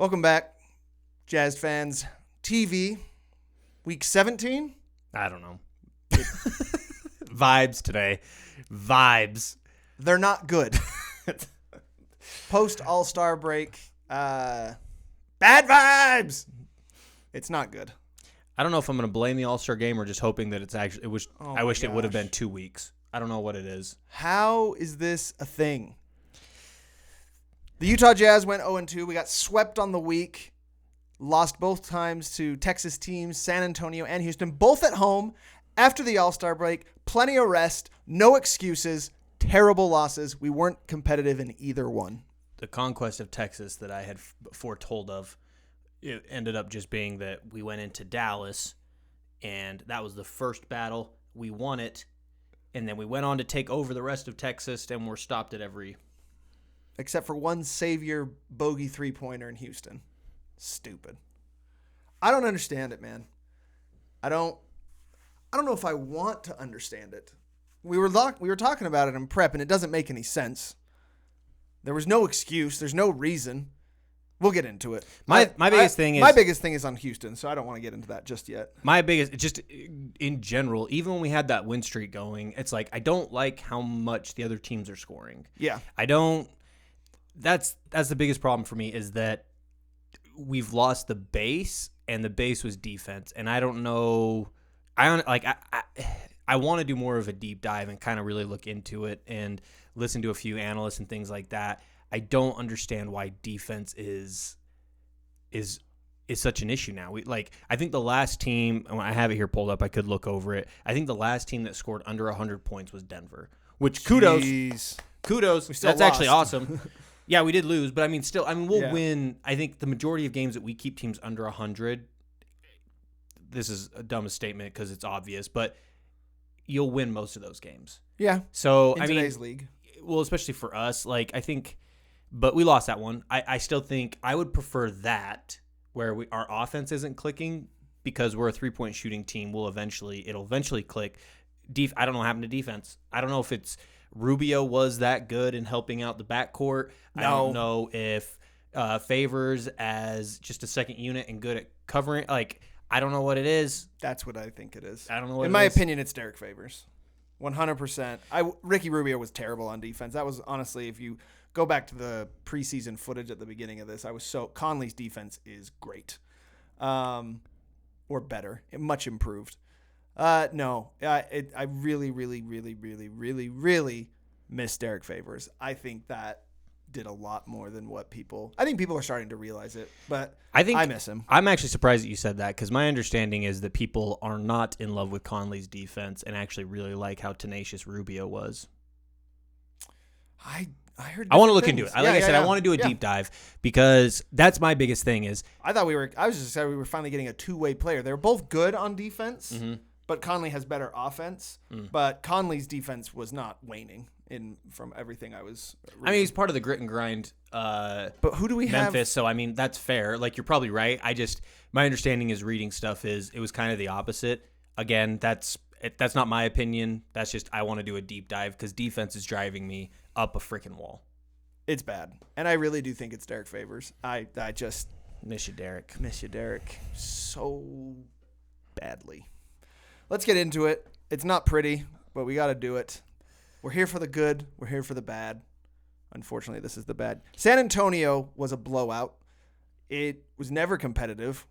Welcome back, Jazz Fans TV, week 17. I don't know. Vibes today. Vibes. They're not good. Post All-Star break. Bad vibes. It's not good. I don't know if I'm going to blame the All-Star game or just hoping that it's actually. I wish it would have been 2 weeks. I don't know what it is. How is this a thing? The Utah Jazz went 0-2. We got swept on the week. Lost both times to Texas teams, San Antonio and Houston, both at home after the All-Star break. Plenty of rest, no excuses, terrible losses. We weren't competitive in either one. The conquest of Texas that I had foretold of, it ended up just being that we went into Dallas, and that was the first battle. We won it, and then we went on to take over the rest of Texas, and we're stopped at every... Except for one savior bogey three-pointer in Houston. Stupid. I don't understand it, man. I don't know if I want to understand it. We were talking about it in prep, and it doesn't make any sense. There was no excuse. There's no reason. We'll get into it. My biggest thing is on Houston, so I don't want to get into that just yet. My biggest, just in general, even when we had that win streak going, it's like I don't like how much the other teams are scoring. Yeah. I don't. That's the biggest problem for me is that we've lost the base, and the base was defense, and I don't know. I want to do more of a deep dive and kind of really look into it and listen to a few analysts and things like that. I don't understand why defense is such an issue now. I think the last team, I have it here pulled up, I could look over it. I think the last team that scored under 100 points was Denver, which kudos. That's actually awesome. Yeah, we did lose, but we'll win. I think the majority of games that we keep teams under 100, this is a dumbest statement because it's obvious, but you'll win most of those games. Yeah. So, in today's league. Well, especially for us, I think, but we lost that one. I still think I would prefer that where our offense isn't clicking because we're a three-point shooting team. It'll eventually click. I don't know what happened to defense. I don't know if it's Rubio was that good in helping out the backcourt. No. I don't know if Favors as just a second unit and good at covering. I don't know what it is. That's what I think it is. I don't know what In my opinion, it's Derek Favors. 100%. Ricky Rubio was terrible on defense. That was honestly, if you go back to the preseason footage at the beginning of this, Conley's defense is great. Or better. Much improved. No. I really, really, really, really, really, really miss Derek Favors. I think that did a lot more than what people... I think people are starting to realize it, but I miss him. I'm actually surprised that you said that because my understanding is that people are not in love with Conley's defense and actually really like how tenacious Rubio was. I heard. I want to look into it. I want to do a deep dive because that's my biggest thing is... I was just excited we were finally getting a two-way player. They were both good on defense, but Conley has better offense. But Conley's defense was not waning. From everything I was reading. He's part of the grit and grind but who do we Memphis, have? so that's fair. You're probably right. My understanding is reading stuff is it was kind of the opposite. Again, that's not my opinion. That's just I want to do a deep dive because defense is driving me up a freaking wall. It's bad. And I really do think it's Derek Favors. I just miss you, Derek. Miss you, Derek, so badly. Let's get into it. It's not pretty, but we got to do it. We're here for the good. We're here for the bad. Unfortunately, this is the bad. San Antonio was a blowout. It was never competitive.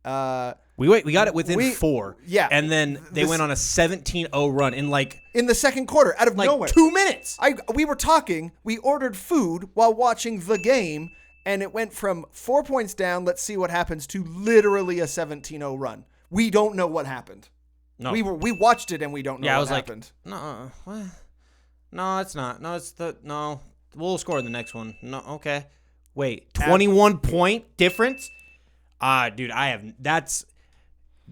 We got it within 4. Yeah. And then they went on a 17-0 run in the second quarter out of nowhere. 2 minutes. We were talking. We ordered food while watching the game, and it went from 4 points down, let's see what happens, to literally a 17-0 run. We don't know what happened. No. We watched it and we don't know what happened. No, what? No, it's not. No. We'll score in the next one. No, okay. Wait, 21-point difference? Dude, that's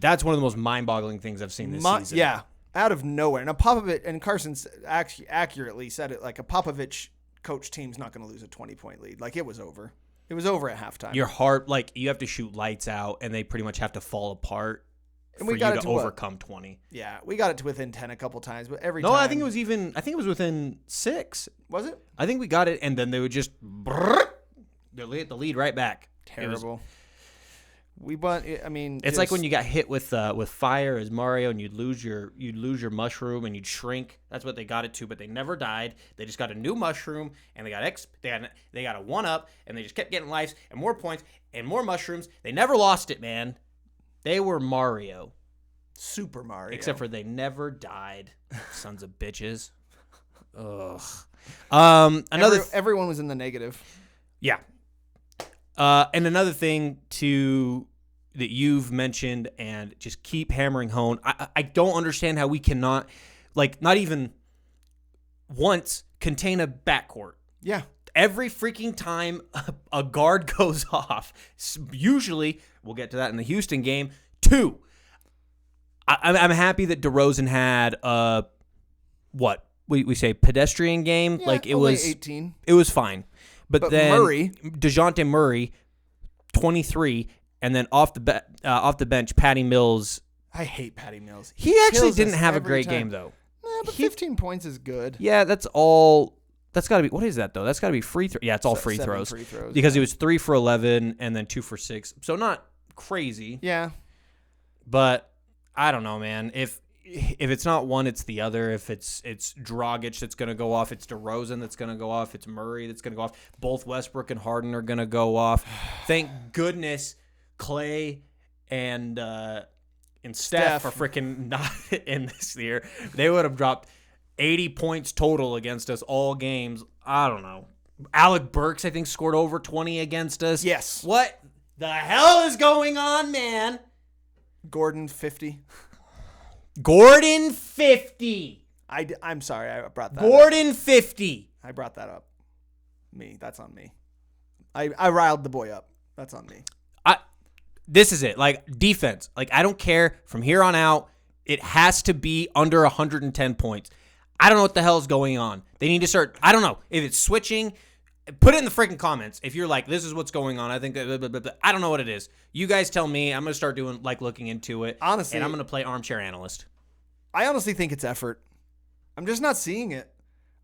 one of the most mind-boggling things I've seen this season. Yeah, out of nowhere. Now Popovich and Carson accurately said it. A Popovich coach team's not going to lose a 20-point lead. It was over. It was over at halftime. Your heart, you have to shoot lights out, and they pretty much have to fall apart. And we got it to overcome 20. Yeah, we got it to within 10 a couple times, but every time. No, I think it was within 6. Was it? I think we got it, and then they would just the lead right back. Terrible. It's like when you got hit with fire as Mario, and you'd lose your mushroom and you'd shrink. That's what they got it to, but they never died. They just got a new mushroom, and they got a 1-up, and they just kept getting lives and more points and more mushrooms. They never lost it, man. They were Mario. Super Mario. Except for they never died. Sons of bitches. Ugh. Everyone was in the negative. Yeah. And another thing that you've mentioned and just keep hammering home, I don't understand how we cannot, not even once, contain a backcourt. Yeah. Every freaking time a guard goes off, usually, we'll get to that in the Houston game, 2. I'm happy that DeRozan had what we say pedestrian game. Yeah, it was 18. It was fine. But then DeJounte Murray, 23, and then off the bench, Patty Mills. I hate Patty Mills. He actually didn't have a great game though. Nah, but 15 points is good. Yeah, that's all. That's got to be. What is that though? That's got to be free throw. Yeah, it's all free throws. Because it was 3 for 11 and then 2 for 6. So not crazy. Yeah. But I don't know, man. If it's not one, it's the other. If it's Dragic that's going to go off, it's DeRozan that's going to go off, it's Murray that's going to go off. Both Westbrook and Harden are going to go off. Thank goodness Clay and Steph are freaking not in this year. They would have dropped 80 points total against us all games. I don't know. Alec Burks, I think, scored over 20 against us. Yes. What the hell is going on, man? Gordon, 50. Gordon, 50. I'm sorry, I brought that Gordon, up. 50. I brought that up. That's on me. I riled the boy up. That's on me. This is it. Defense. I don't care. From here on out, it has to be under 110 points. I don't know what the hell is going on. They need to start. I don't know. If it's switching, put it in the freaking comments. If you're like, this is what's going on, I think that, I don't know what it is. You guys tell me. I'm going to start doing, looking into it. Honestly. And I'm going to play armchair analyst. I honestly think it's effort. I'm just not seeing it.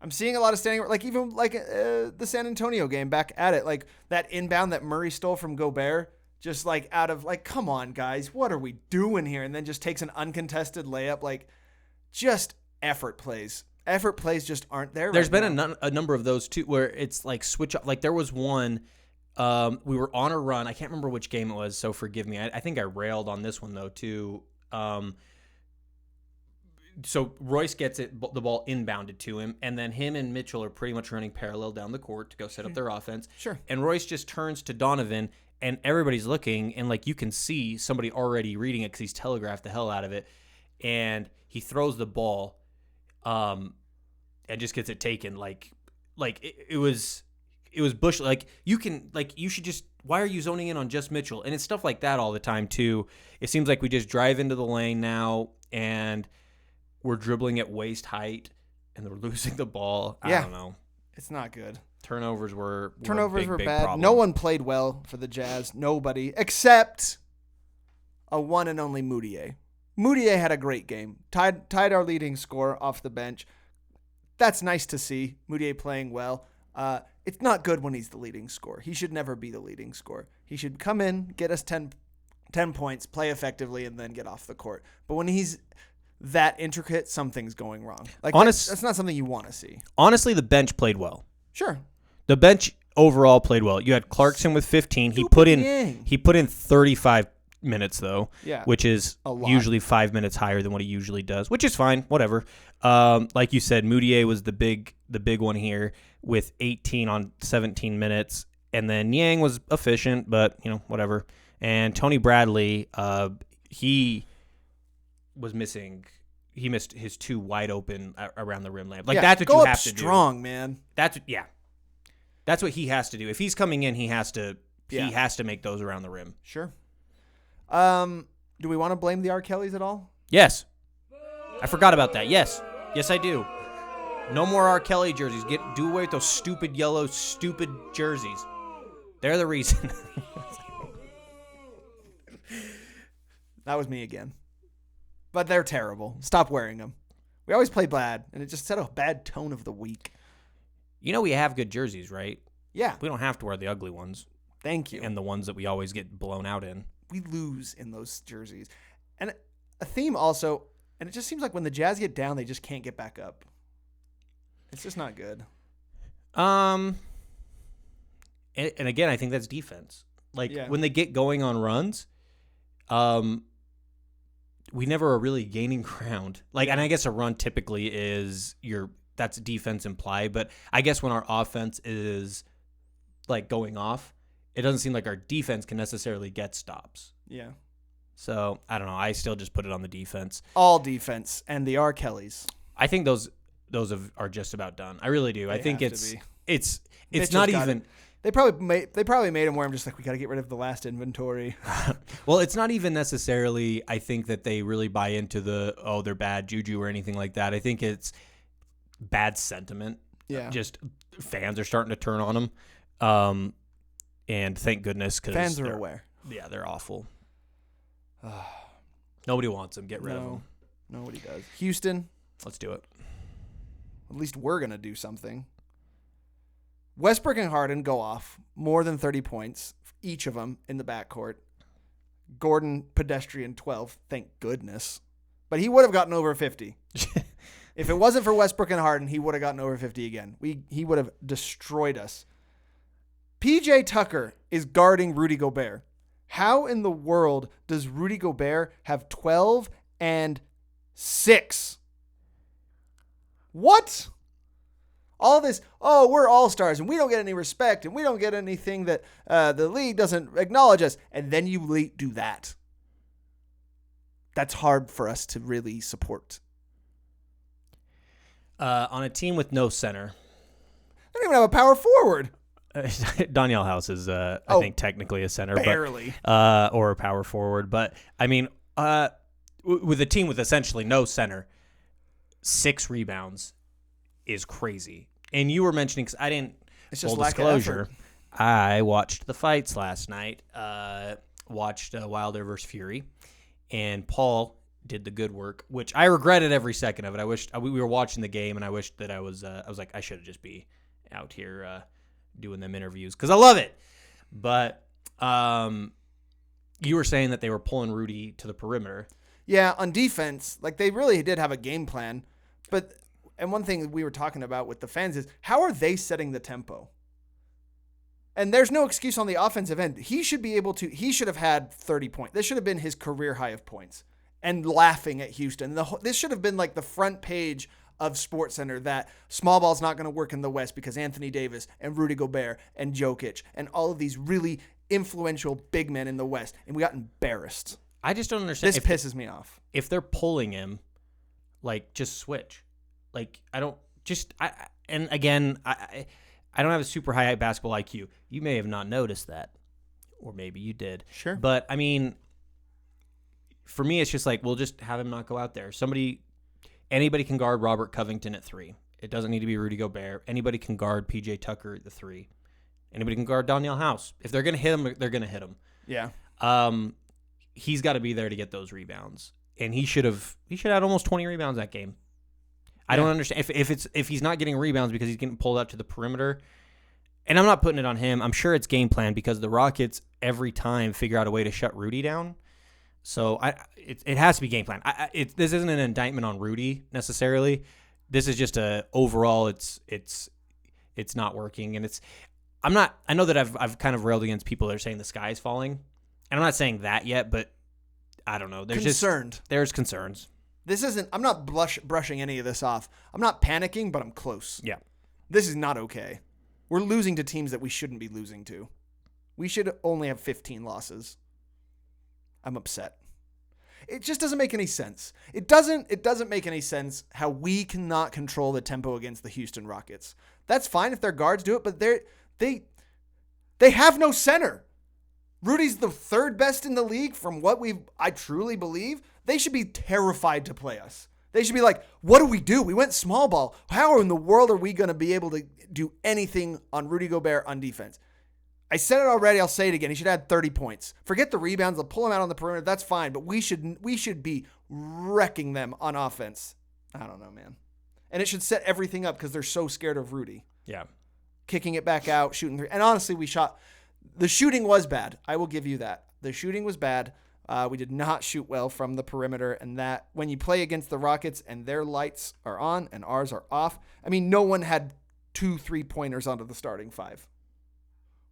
I'm seeing a lot of standing, even the San Antonio game back at it. That inbound that Murray stole from Gobert, just out of, come on, guys, what are we doing here? And then just takes an uncontested layup. Just effort plays. Effort plays just aren't there. There's been a number of those too, where it's switch up. There was one, we were on a run. I can't remember which game it was, so forgive me. I think I railed on this one though too. So Royce gets the ball inbounded to him, and then him and Mitchell are pretty much running parallel down the court to go set up their offense. Sure. And Royce just turns to Donovan, and everybody's looking, and you can see somebody already reading it because he's telegraphed the hell out of it, and he throws the ball, and just gets it taken. It was Bush. You should just. Why are you zoning in on just Mitchell? And it's stuff like that all the time too. It seems like we just drive into the lane now, and we're dribbling at waist height, and they're losing the ball. I don't know. It's not good. Turnovers were bad. Problem. No one played well for the Jazz. Nobody except a one and only Moutier. Moutier had a great game. Tied our leading scorer off the bench. That's nice to see. Moutier playing well. It's not good when he's the leading scorer. He should never be the leading scorer. He should come in, get us 10 points, play effectively, and then get off the court. But when he's that intricate, something's going wrong. That's not something you want to see. Honestly, the bench played well. Sure. The bench overall played well. You had Clarkson with 15. He put in 35 minutes though, which is usually 5 minutes higher than what he usually does, which is fine. Whatever. Like you said, Moutier was the big one here with 18 on 17 minutes, and then Yang was efficient, but whatever. And Tony Bradley, he was missing. He missed his 2 wide open around the rim layup. That's what you have to do. Go up strong, man. That's what he has to do. If he's coming in, he has to make those around the rim. Sure. Do we want to blame the R. Kellys at all? Yes. I forgot about that. Yes, I do. No more R. Kelly jerseys. Do away with those stupid yellow, stupid jerseys. They're the reason. That was me again. But they're terrible. Stop wearing them. We always play bad, and it just set a bad tone of the week. We have good jerseys, right? Yeah. We don't have to wear the ugly ones. Thank you. And the ones that we always get blown out in. We lose in those jerseys. And a theme also, and it just seems like when the Jazz get down, they just can't get back up. It's just not good. And again, I think that's defense. Like when they get going on runs, we never are really gaining ground. Like, and I guess a run typically is that's defense implied, but I guess when our offense is like going off, it doesn't seem like our defense can necessarily get stops. Yeah. So I don't know. I still just put it on the defense. All defense and the R. Kellys. I think those are just about done. I really do. I think it's not even. It. They probably made him where I'm just like, we got to get rid of the last inventory. Well, it's not even necessarily, I think, that they really buy into they're bad juju or anything like that. I think it's bad sentiment. Yeah. Just fans are starting to turn on them. And thank goodness, because fans are aware. Yeah, they're awful. Nobody wants them. Get rid of them. Nobody does. Houston. Let's do it. At least we're going to do something. Westbrook and Harden go off more than 30 points, each of them in the backcourt. Gordon, pedestrian 12, thank goodness. But he would have gotten over 50. If it wasn't for Westbrook and Harden, he would have gotten over 50 again. He would have destroyed us. PJ Tucker is guarding Rudy Gobert. How in the world does Rudy Gobert have 12 and 6? What? All this, we're all-stars, and we don't get any respect, and we don't get anything that the league doesn't acknowledge us, and then you do that. That's hard for us to really support. On a team with no center. They don't even have a power forward. Danielle House is, I think, technically a center. Barely. Or a power forward. But, I mean, with a team with essentially no center, 6 rebounds is crazy. And you were mentioning, because I didn't, it's just full lack disclosure, of effort. I watched the fights last night, watched Wilder versus Fury, and Paul did the good work, which I regretted every second of it. I wished we were watching the game, and I wished that I was like, I should just be out here doing them interviews, because I love it. But you were saying that they were pulling Rudy to the perimeter. Yeah, on defense, like they really did have a game plan, but. And one thing we were talking about with the fans is, how are they setting the tempo? And there's no excuse on the offensive end. He should have had 30 points. This should have been his career high of points. And laughing at Houston. This should have been like the front page of SportsCenter, that small ball's not going to work in the West because Anthony Davis and Rudy Gobert and Jokic and all of these really influential big men in the West. And we got embarrassed. I just don't understand. This pisses me off. If they're pulling him, like, just switch. Like, I don't don't have a super high basketball IQ. You may have not noticed that, or maybe you did. Sure. But I mean, for me, it's just like, we'll just have him not go out there. Anybody can guard Robert Covington at 3. It doesn't need to be Rudy Gobert. Anybody can guard PJ Tucker at the 3. Anybody can guard Danielle House. If they're going to hit him, they're going to hit him. Yeah. He's got to be there to get those rebounds. And he should have had almost 20 rebounds that game. I don't understand if he's not getting rebounds because he's getting pulled out to the perimeter. And I'm not putting it on him. I'm sure it's game plan, because the Rockets every time figure out a way to shut Rudy down. So it has to be game plan. This isn't an indictment on Rudy necessarily. This is just overall it's not working, and I know that I've kind of railed against people that are saying the sky is falling, and I'm not saying that yet, but I don't know. There's concerns. I'm not brushing any of this off. I'm not panicking, but I'm close. Yeah. This is not okay. We're losing to teams that we shouldn't be losing to. We should only have 15 losses. I'm upset. It just doesn't make any sense. It doesn't make any sense how we cannot control the tempo against the Houston Rockets. That's fine if their guards do it, but they have no center. Rudy's the 3rd best in the league from what I truly believe. They should be terrified to play us. They should be like, what do we do? We went small ball. How in the world are we going to be able to do anything on Rudy Gobert on defense? I said it already. I'll say it again. He should have had 30 points. Forget the rebounds. They'll pull him out on the perimeter. That's fine. But we should be wrecking them on offense. I don't know, man. And it should set everything up because they're so scared of Rudy. Yeah. Kicking it back out, shooting 3. And honestly, we shot The shooting was bad. I will give you that. The shooting was bad. We did not shoot well from the perimeter, and that when you play against the Rockets and their lights are on and ours are off, I mean, no one had 2 3-pointers onto the starting 5.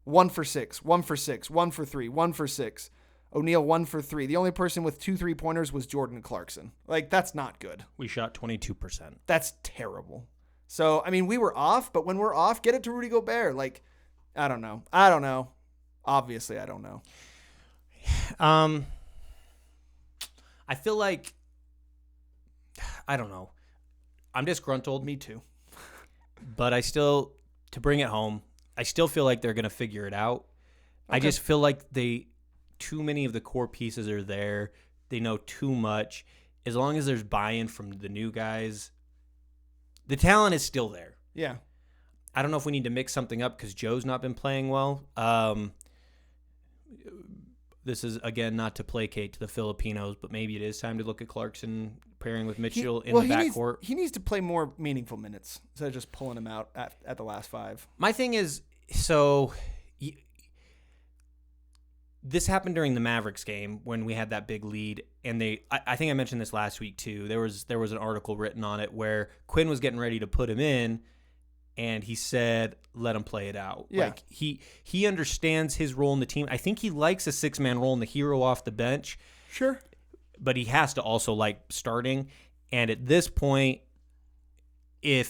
1 for 6, 1 for 6, 1 for 3, 1 for 6. O'Neal 1 for 3. The only person with 2 3-pointers was Jordan Clarkson. Like, that's not good. We shot 22%. That's terrible. So, I mean, we were off, but when we're off, get it to Rudy Gobert. Like, I don't know. Obviously, I don't know. I feel like, I don't know. I'm disgruntled. Me too. But I still, to bring it home, I still feel like they're going to figure it out. Okay. I just feel like too many of the core pieces are there. They know too much. As long as there's buy-in from the new guys, the talent is still there. Yeah. I don't know if we need to mix something up because Joe's not been playing well. This is, again, not to placate to the Filipinos, but maybe it is time to look at Clarkson pairing with Mitchell in the backcourt. He needs to play more meaningful minutes instead of just pulling him out at the last 5. My thing is, this happened during the Mavericks game when we had that big lead, and I think I mentioned this last week too. There was an article written on it where Quinn was getting ready to put him in, and he said, let him play it out. Yeah. Like he understands his role in the team. I think he likes a 6-man role and the hero off the bench. Sure. But he has to also like starting. And at this point, I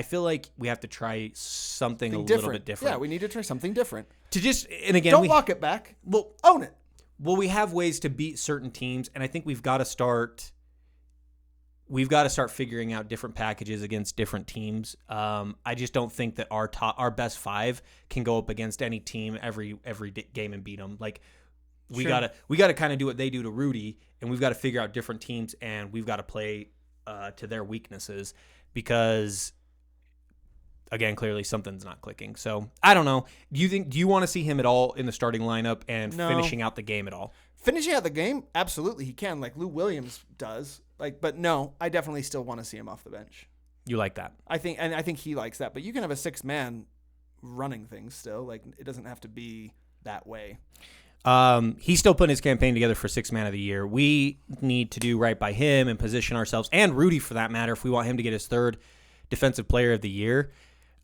feel like we have to try something little bit different. Yeah, we need to try something different. Don't walk it back. Well, own it. Well, we have ways to beat certain teams, and I think we've got to start figuring out different packages against different teams. I just don't think that our best 5 can go up against any team every game and beat them. Like we gotta kind of do what they do to Rudy, and we've got to figure out different teams, and we've got to play to their weaknesses because, again, clearly something's not clicking. So I don't know. Do you want to see him at all in the starting lineup and finishing out the game at all? Finishing out the game, absolutely he can, like Lou Williams does. But no, I definitely still want to see him off the bench. You like that? I think he likes that. But you can have a 6-man running things still. Like, it doesn't have to be that way. He's still putting his campaign together for 6-man of the year. We need to do right by him and position ourselves, and Rudy for that matter, if we want him to get his 3rd defensive player of the year.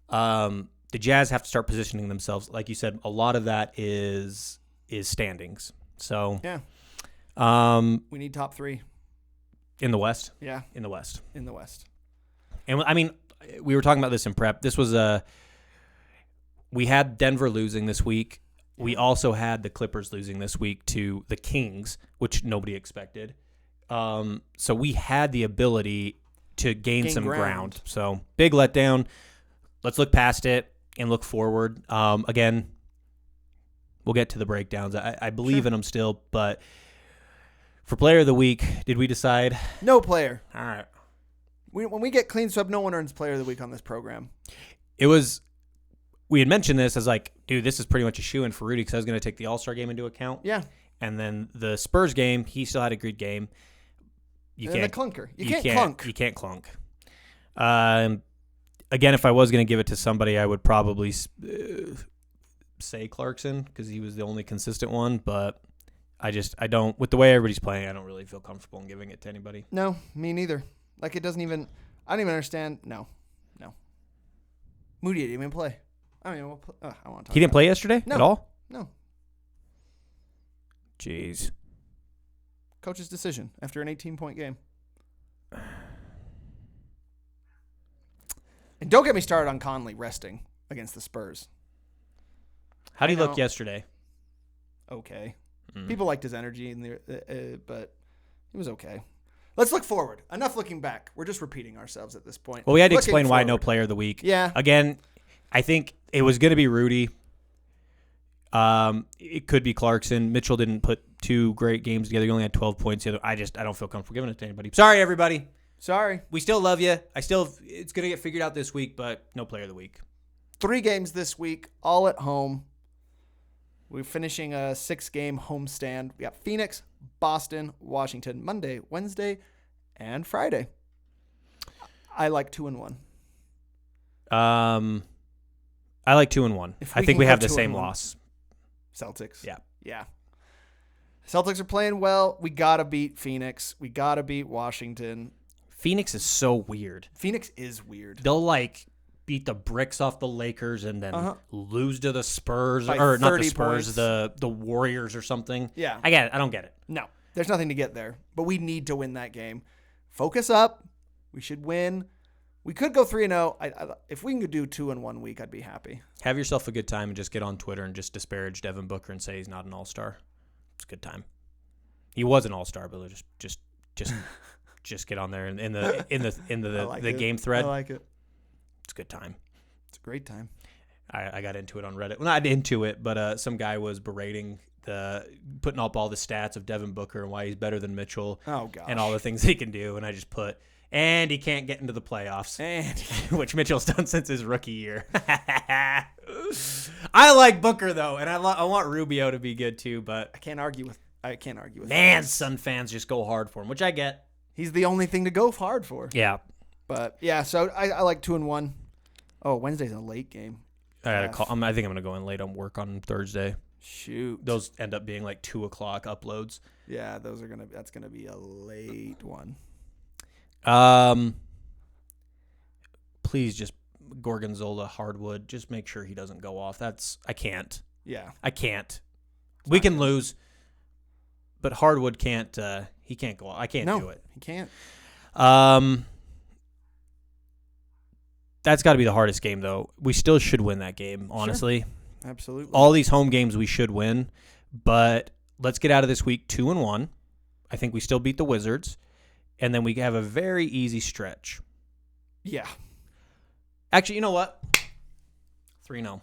The Jazz have to start positioning themselves. Like you said, a lot of that is standings. So yeah, we need top 3 in the West. Yeah, in the West. And I mean, we were talking about this in prep. This was we had Denver losing this week. We also had the Clippers losing this week to the Kings, which nobody expected. So we had the ability to gain some ground. So big letdown. Let's look past it and look forward. Again, we'll get to the breakdowns. I believe in them still, but for player of the week, did we decide? No player. All right. When we get clean swept, no one earns player of the week on this program. We had mentioned this as like, dude, this is pretty much a shoo-in for Rudy because I was going to take the All-Star game into account. Yeah. And then the Spurs game, he still had a good game. The clunker. You can't clunk. You can't clunk. Again, if I was going to give it to somebody, I would probably say Clarkson because he was the only consistent one. But I don't, with the way everybody's playing, I don't really feel comfortable in giving it to anybody. No, me neither. Like, it doesn't even, I don't even understand. No. Moody didn't even play. I don't even want to talk. He didn't play yesterday at all? No. Jeez. Coach's decision after an 18-point game. And don't get me started on Conley resting against the Spurs. How did he look yesterday? Okay. People liked his energy, but he was okay. Let's look forward. Enough looking back. We're just repeating ourselves at this point. Well, we had to explain why no player of the week. Yeah. Again, I think it was going to be Rudy. It could be Clarkson. Mitchell didn't put 2 great games together. He only had 12 points. I don't feel comfortable giving it to anybody. Sorry, everybody. Sorry. We still love you. It's going to get figured out this week, but no player of the week. 3 games this week, all at home. We're finishing a 6-game homestand. We got Phoenix, Boston, Washington, Monday, Wednesday, and Friday. I like 2-1. I like 2-1. If I we think can we go have the 2-1. same loss. Celtics. Yeah. Yeah. Celtics are playing well. We got to beat Phoenix. We got to beat Washington. Phoenix is so weird. Phoenix is weird. They'll like beat the bricks off the Lakers and then lose to the Spurs By or not the 30 Spurs, points. the Warriors or something. Yeah. I get it. I don't get it. No, there's nothing to get there, but we need to win that game. Focus up. We should win. We could go 3-0. If we can do 2 in 1 week, I'd be happy. Have yourself a good time and just get on Twitter and just disparage Devin Booker and say he's not an all-star. It's a good time. He was an all-star, but just get on there and in the game thread. I like it. It's a good time. It's a great time. I got into it on Reddit. Well, not into it, but some guy was berating putting up all the stats of Devin Booker and why he's better than Mitchell. Oh gosh. And all the things he can do. And I just put, and he can't get into the playoffs, which Mitchell's done since his rookie year. I like Booker though, and I want Rubio to be good too. But I can't argue with. Man, Sun fans just go hard for him, which I get. He's the only thing to go hard for. Yeah. But yeah, so I like 2 in 1. Oh, Wednesday's a late game. I gotta call. I think I'm gonna go in late on work on Thursday. Shoot. Those end up being like 2:00 uploads. Yeah, that's gonna be a late one. Please just Gorgonzola Hardwood. Just make sure he doesn't go off. I can't. Yeah. I can't. We can lose, but Hardwood can't. He can't go off. I can't do it. He can't. That's got to be the hardest game, though. We still should win that game, honestly. Sure. Absolutely. All these home games we should win, but let's get out of this week 2-1. I think we still beat the Wizards, and then we have a very easy stretch. Yeah. Actually, you know what? 3-0.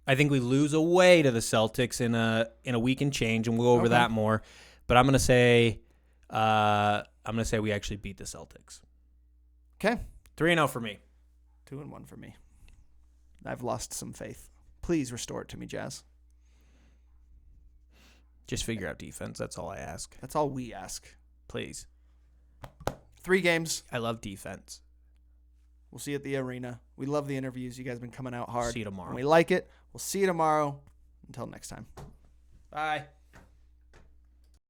I think we lose away to the Celtics in a week and change, and we'll go over that more. But I'm gonna say we actually beat the Celtics. Okay. 3-0 for me. 2 in 1 for me. I've lost some faith. Please restore it to me, Jazz. Just figure out defense. That's all I ask. That's all we ask. Please. 3 games. I love defense. We'll see you at the arena. We love the interviews. You guys have been coming out hard. See you tomorrow. And we like it. We'll see you tomorrow. Until next time. Bye.